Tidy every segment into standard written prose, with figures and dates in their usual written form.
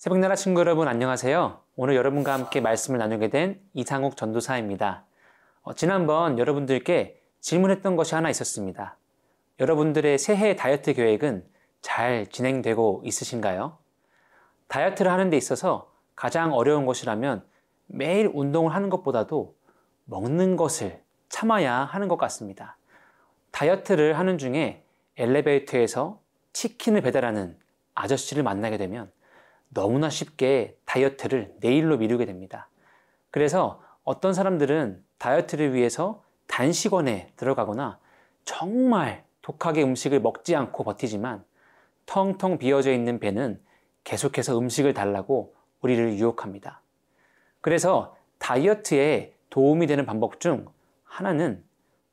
새벽나라 친구 여러분 안녕하세요. 오늘 여러분과 함께 말씀을 나누게 된 이상욱 전도사입니다. 지난번 여러분들께 질문했던 것이 하나 있었습니다. 여러분들의 새해 다이어트 계획은 잘 진행되고 있으신가요? 다이어트를 하는 데 있어서 가장 어려운 것이라면 매일 운동을 하는 것보다도 먹는 것을 참아야 하는 것 같습니다. 다이어트를 하는 중에 엘리베이터에서 치킨을 배달하는 아저씨를 만나게 되면 너무나 쉽게 다이어트를 내일로 미루게 됩니다. 그래서 어떤 사람들은 다이어트를 위해서 단식원에 들어가거나 정말 독하게 음식을 먹지 않고 버티지만 텅텅 비어져 있는 배는 계속해서 음식을 달라고 우리를 유혹합니다. 그래서 다이어트에 도움이 되는 방법 중 하나는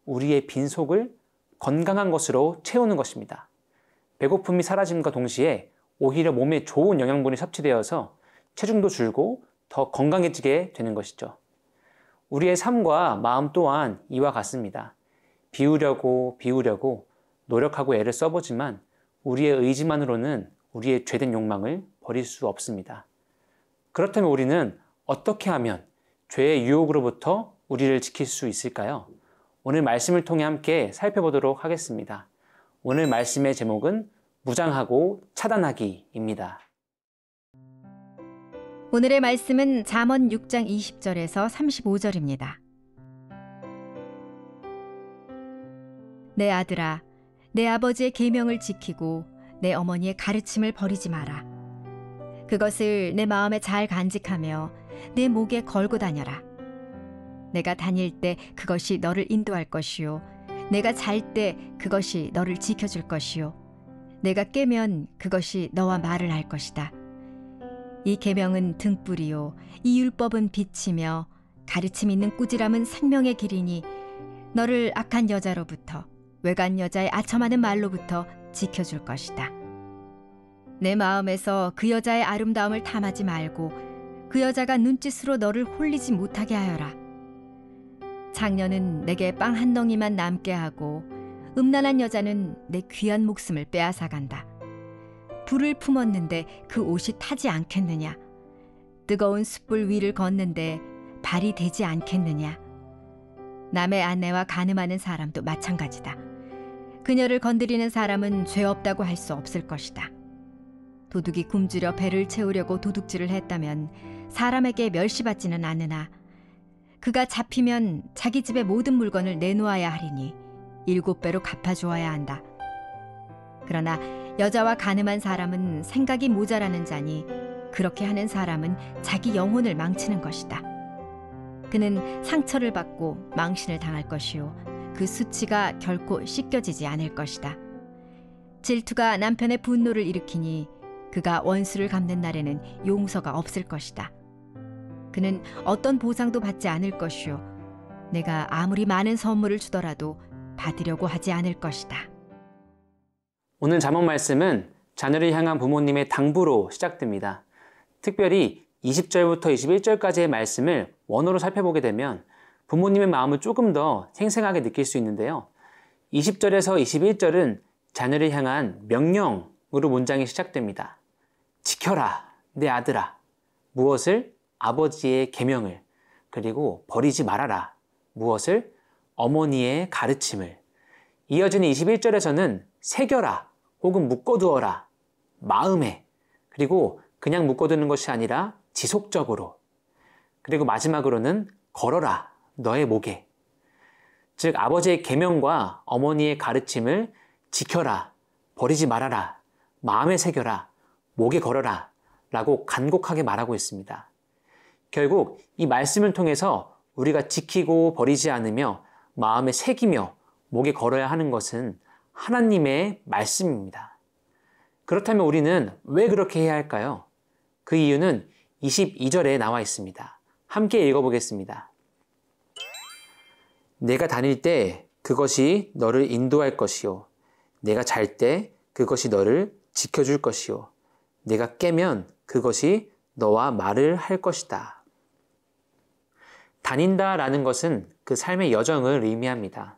우리의 빈속을 건강한 것으로 채우는 것입니다. 배고픔이 사라짐과 동시에 오히려 몸에 좋은 영양분이 섭취되어서 체중도 줄고 더 건강해지게 되는 것이죠. 우리의 삶과 마음 또한 이와 같습니다. 비우려고 노력하고 애를 써보지만 우리의 의지만으로는 우리의 죄된 욕망을 버릴 수 없습니다. 그렇다면 우리는 어떻게 하면 죄의 유혹으로부터 우리를 지킬 수 있을까요? 오늘 말씀을 통해 함께 살펴보도록 하겠습니다. 오늘 말씀의 제목은 무장하고 차단하기입니다. 오늘의 말씀은 잠언 6장 20절에서 35절입니다. 내 아들아, 내 아버지의 계명을 지키고 내 어머니의 가르침을 버리지 마라. 그것을 내 마음에 잘 간직하며 내 목에 걸고 다녀라. 내가 다닐 때 그것이 너를 인도할 것이요, 내가 잘 때 그것이 너를 지켜줄 것이요, 내가 깨면 그것이 너와 말을 할 것이다. 이 계명은 등불이요, 이 율법은 빛이며 가르침 있는 꾸지람은 생명의 길이니 너를 악한 여자로부터, 외간 여자의 아첨하는 말로부터 지켜줄 것이다. 내 마음에서 그 여자의 아름다움을 탐하지 말고 그 여자가 눈짓으로 너를 홀리지 못하게 하여라. 장녀는 내게 빵 한 덩이만 남게 하고 음란한 여자는 내 귀한 목숨을 빼앗아간다. 불을 품었는데 그 옷이 타지 않겠느냐? 뜨거운 숯불 위를 걷는데 발이 되지 않겠느냐? 남의 아내와 간음하는 사람도 마찬가지다. 그녀를 건드리는 사람은 죄 없다고 할 수 없을 것이다. 도둑이 굶주려 배를 채우려고 도둑질을 했다면 사람에게 멸시받지는 않으나 그가 잡히면 자기 집의 모든 물건을 내놓아야 하리니 7배로 갚아주어야 한다. 그러나 여자와 간음한 사람은 생각이 모자라는 자니 그렇게 하는 사람은 자기 영혼을 망치는 것이다. 그는 상처를 받고 망신을 당할 것이요, 그 수치가 결코 씻겨지지 않을 것이다. 질투가 남편의 분노를 일으키니 그가 원수를 갚는 날에는 용서가 없을 것이다. 그는 어떤 보상도 받지 않을 것이요, 내가 아무리 많은 선물을 주더라도 받으려고 하지 않을 것이다. 오늘 잠언 말씀은 자녀를 향한 부모님의 당부로 시작됩니다. 특별히 20절부터 21절까지의 말씀을 원어로 살펴보게 되면 부모님의 마음을 조금 더 생생하게 느낄 수 있는데요. 20절에서 21절은 자녀를 향한 명령으로 문장이 시작됩니다. 지켜라, 내 아들아. 무엇을? 아버지의 계명을. 그리고 버리지 말아라. 무엇을? 어머니의 가르침을. 이어지는 21절에서는 새겨라 혹은 묶어두어라. 마음에. 그리고 그냥 묶어두는 것이 아니라 지속적으로. 그리고 마지막으로는 걸어라. 너의 목에. 즉 아버지의 계명과 어머니의 가르침을 지켜라. 버리지 말아라. 마음에 새겨라. 목에 걸어라. 라고 간곡하게 말하고 있습니다. 결국 이 말씀을 통해서 우리가 지키고 버리지 않으며 마음에 새기며 목에 걸어야 하는 것은 하나님의 말씀입니다. 그렇다면 우리는 왜 그렇게 해야 할까요? 그 이유는 22절에 나와 있습니다. 함께 읽어보겠습니다. 내가 다닐 때 그것이 너를 인도할 것이요, 내가 잘 때 그것이 너를 지켜줄 것이요, 내가 깨면 그것이 너와 말을 할 것이다. 다닌다라는 것은 그 삶의 여정을 의미합니다.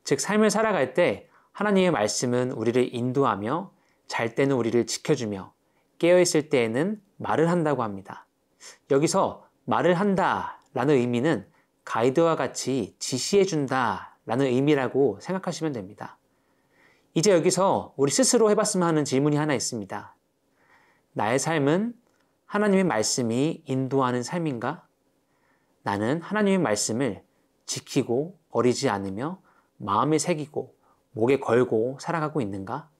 즉 삶을 살아갈 때 하나님의 말씀은 우리를 인도하며 잘 때는 우리를 지켜주며 깨어있을 때에는 말을 한다고 합니다. 여기서 말을 한다 라는 의미는 가이드와 같이 지시해준다 라는 의미라고 생각하시면 됩니다. 이제 여기서 우리 스스로 해봤으면 하는 질문이 하나 있습니다. 나의 삶은 하나님의 말씀이 인도하는 삶인가? 나는 하나님의 말씀을 지키고 버리지 않으며 마음에 새기고 목에 걸고 살아가고 있는가?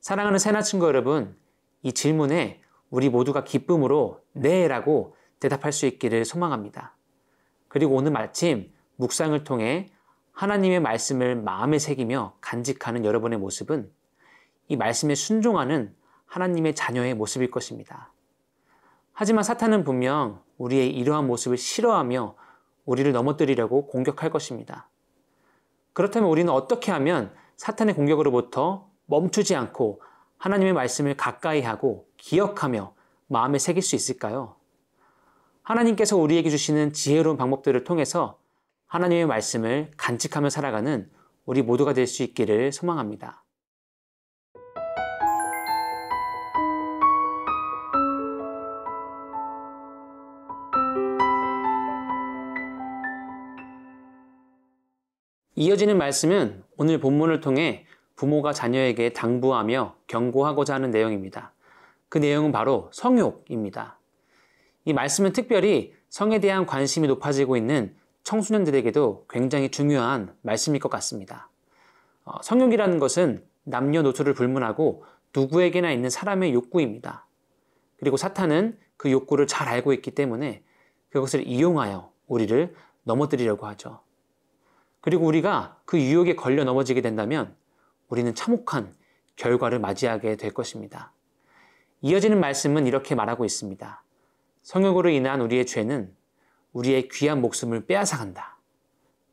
사랑하는 새나 친구 여러분, 이 질문에 우리 모두가 기쁨으로 네 라고 대답할 수 있기를 소망합니다. 그리고 오늘 마침 묵상을 통해 하나님의 말씀을 마음에 새기며 간직하는 여러분의 모습은 이 말씀에 순종하는 하나님의 자녀의 모습일 것입니다. 하지만 사탄은 분명 우리의 이러한 모습을 싫어하며 우리를 넘어뜨리려고 공격할 것입니다. 그렇다면 우리는 어떻게 하면 사탄의 공격으로부터 멈추지 않고 하나님의 말씀을 가까이 하고 기억하며 마음에 새길 수 있을까요? 하나님께서 우리에게 주시는 지혜로운 방법들을 통해서 하나님의 말씀을 간직하며 살아가는 우리 모두가 될 수 있기를 소망합니다. 이어지는 말씀은 오늘 본문을 통해 부모가 자녀에게 당부하며 경고하고자 하는 내용입니다. 그 내용은 바로 성욕입니다. 이 말씀은 특별히 성에 대한 관심이 높아지고 있는 청소년들에게도 굉장히 중요한 말씀일 것 같습니다. 성욕이라는 것은 남녀노소를 불문하고 누구에게나 있는 사람의 욕구입니다. 그리고 사탄은 그 욕구를 잘 알고 있기 때문에 그것을 이용하여 우리를 넘어뜨리려고 하죠. 그리고 우리가 그 유혹에 걸려 넘어지게 된다면 우리는 참혹한 결과를 맞이하게 될 것입니다. 이어지는 말씀은 이렇게 말하고 있습니다. 성욕으로 인한 우리의 죄는 우리의 귀한 목숨을 빼앗아간다.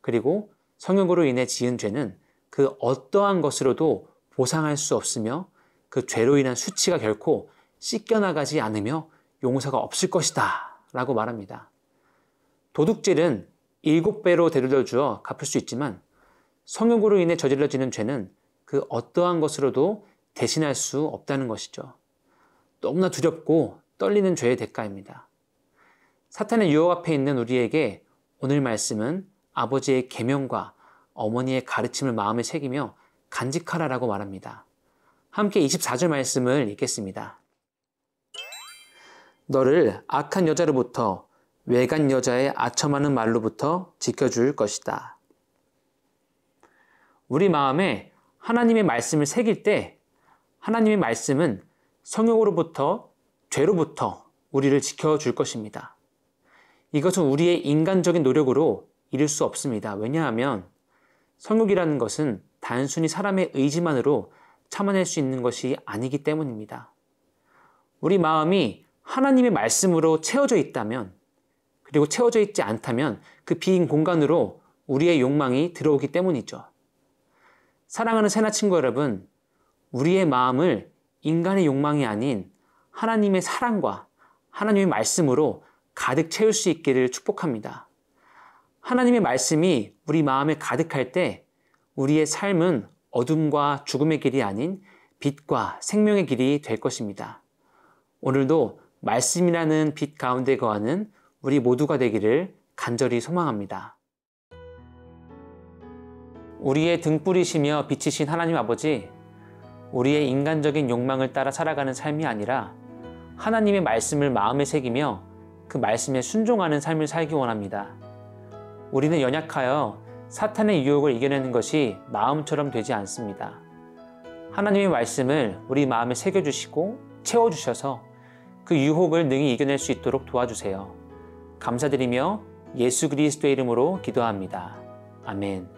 그리고 성욕으로 인해 지은 죄는 그 어떠한 것으로도 보상할 수 없으며 그 죄로 인한 수치가 결코 씻겨나가지 않으며 용서가 없을 것이다 라고 말합니다. 도둑질은 7배로 되돌려 주어 갚을 수 있지만 성욕으로 인해 저질러지는 죄는 그 어떠한 것으로도 대신할 수 없다는 것이죠. 너무나 두렵고 떨리는 죄의 대가입니다. 사탄의 유혹 앞에 있는 우리에게 오늘 말씀은 아버지의 계명과 어머니의 가르침을 마음에 새기며 간직하라라고 말합니다. 함께 24절 말씀을 읽겠습니다. 너를 악한 여자로부터 외간 여자의 아첨하는 말로부터 지켜줄 것이다. 우리 마음에 하나님의 말씀을 새길 때 하나님의 말씀은 성욕으로부터 죄로부터 우리를 지켜줄 것입니다. 이것은 우리의 인간적인 노력으로 이룰 수 없습니다. 왜냐하면 성욕이라는 것은 단순히 사람의 의지만으로 참아낼 수 있는 것이 아니기 때문입니다. 우리 마음이 하나님의 말씀으로 채워져 있다면 그리고 채워져 있지 않다면 그 빈 공간으로 우리의 욕망이 들어오기 때문이죠. 사랑하는 새나 친구 여러분, 우리의 마음을 인간의 욕망이 아닌 하나님의 사랑과 하나님의 말씀으로 가득 채울 수 있기를 축복합니다. 하나님의 말씀이 우리 마음에 가득할 때 우리의 삶은 어둠과 죽음의 길이 아닌 빛과 생명의 길이 될 것입니다. 오늘도 말씀이라는 빛 가운데 거하는 우리 모두가 되기를 간절히 소망합니다. 우리의 등불이시며 빛이신 하나님 아버지, 우리의 인간적인 욕망을 따라 살아가는 삶이 아니라 하나님의 말씀을 마음에 새기며 그 말씀에 순종하는 삶을 살기 원합니다. 우리는 연약하여 사탄의 유혹을 이겨내는 것이 마음처럼 되지 않습니다. 하나님의 말씀을 우리 마음에 새겨주시고 채워주셔서 그 유혹을 능히 이겨낼 수 있도록 도와주세요. 감사드리며 예수 그리스도의 이름으로 기도합니다. 아멘.